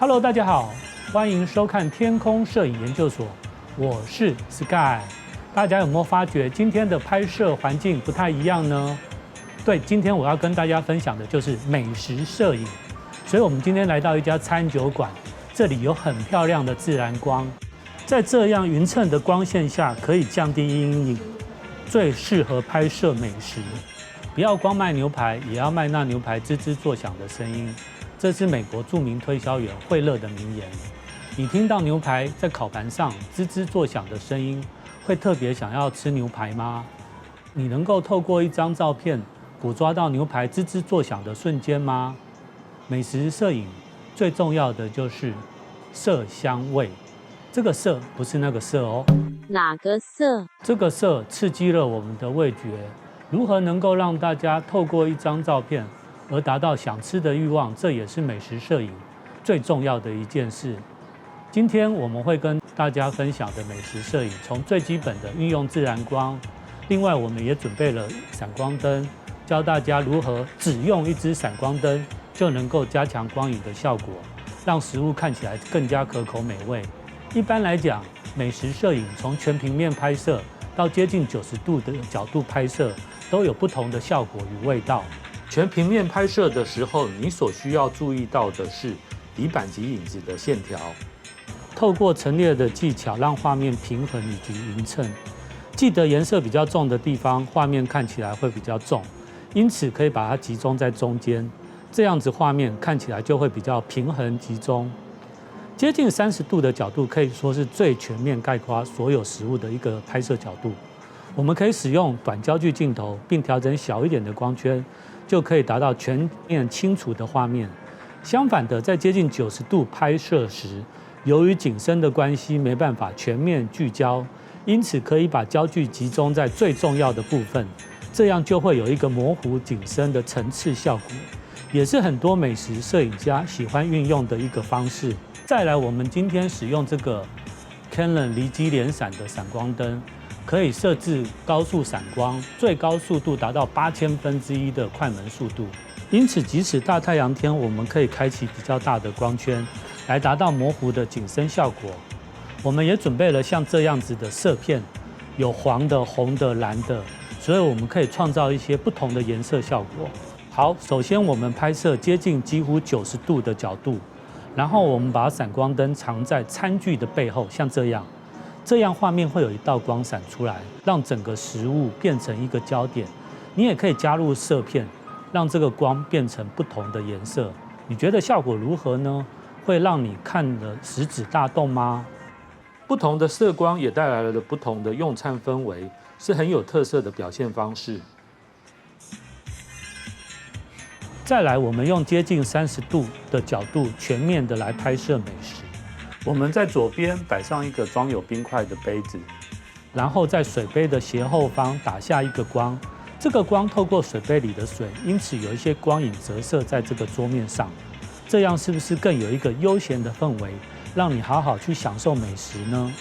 Hello， 大家好，欢迎收看天空摄影研究所，我是 Sky。大家有没有发觉今天的拍摄环境不太一样呢？对，今天我要跟大家分享的就是美食摄影。所以我们今天来到一家餐酒馆，这里有很漂亮的自然光，在这样匀称的光线下，可以降低阴影，最适合拍摄美食。不要光卖牛排，也要卖那牛排吱吱作响的声音。这是美国著名推销员惠勒的名言。你听到牛排在烤盘上吱吱作响的声音，会特别想要吃牛排吗？你能够透过一张照片捕捉到牛排吱吱作响的瞬间吗？美食摄影最重要的就是色香味，这个色不是那个色哦。哪个色？这个色刺激了我们的味觉。如何能够让大家透过一张照片而达到想吃的欲望，这也是美食摄影最重要的一件事。今天我们会跟大家分享的美食摄影，从最基本的运用自然光，另外我们也准备了闪光灯，教大家如何只用一支闪光灯就能够加强光影的效果，让食物看起来更加可口美味。一般来讲，美食摄影从全平面拍摄到接近90度的角度拍摄，都有不同的效果与味道。全平面拍摄的时候，你所需要注意到的是底板及影子的线条，透过陈列的技巧让画面平衡以及匀称。记得颜色比较重的地方，画面看起来会比较重，因此可以把它集中在中间，这样子画面看起来就会比较平衡集中。接近30度的角度可以说是最全面概括所有食物的一个拍摄角度。我们可以使用短焦距镜头，并调整小一点的光圈，就可以达到全面清楚的画面。相反的，在接近90度拍摄时，由于景深的关系，没办法全面聚焦，因此可以把焦距集中在最重要的部分，这样就会有一个模糊景深的层次效果，也是很多美食摄影家喜欢运用的一个方式。再来，我们今天使用这个 Canon 离机连闪的闪光灯，可以设置高速闪光，最高速度达到8000分之一的快门速度。因此，即使大太阳天，我们可以开启比较大的光圈，来达到模糊的景深效果。我们也准备了像这样子的色片，有黄的、红的、蓝的，所以我们可以创造一些不同的颜色效果。好，首先我们拍摄接近几乎90度的角度。然后我们把闪光灯藏在餐具的背后，像这样，这样画面会有一道光闪出来，让整个食物变成一个焦点。你也可以加入色片，让这个光变成不同的颜色。你觉得效果如何呢？会让你看得食指大动吗？不同的色光也带来了不同的用餐氛围，是很有特色的表现方式。再来，我们用接近30度的角度，全面的来拍摄美食。我们在左边摆上一个装有冰块的杯子，然后在水杯的斜后方打下一个光。这个光透过水杯里的水，因此有一些光影折射在这个桌面上。这样是不是更有一个悠闲的氛围，让你好好去享受美食呢？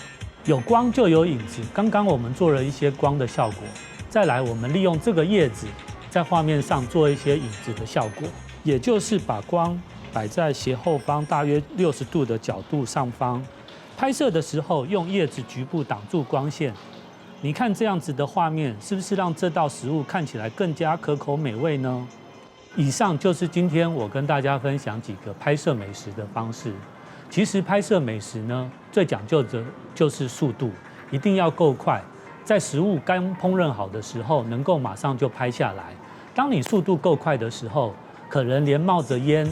有光就有影子，刚刚我们做了一些光的效果。再来，我们利用这个叶子，在画面上做一些影子的效果，也就是把光摆在斜后方大约60度的角度上方。拍摄的时候用叶子局部挡住光线，你看这样子的画面，是不是让这道食物看起来更加可口美味呢？以上就是今天我跟大家分享几个拍摄美食的方式。其实拍摄美食呢，最讲究的就是速度，一定要够快。在食物刚烹饪好的时候，能够马上就拍下来。当你速度够快的时候，可能连冒着烟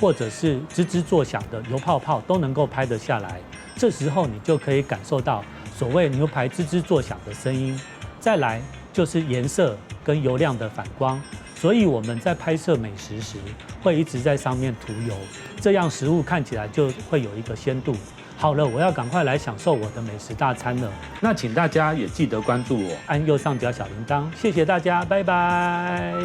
或者是吱吱作响的油泡泡都能够拍得下来。这时候你就可以感受到所谓牛排吱吱作响的声音。再来就是颜色跟油亮的反光，所以我们在拍摄美食时会一直在上面涂油，这样食物看起来就会有一个鲜度。好了，我要赶快来享受我的美食大餐了。那请大家也记得关注我，按右上角小铃铛。谢谢大家，拜拜。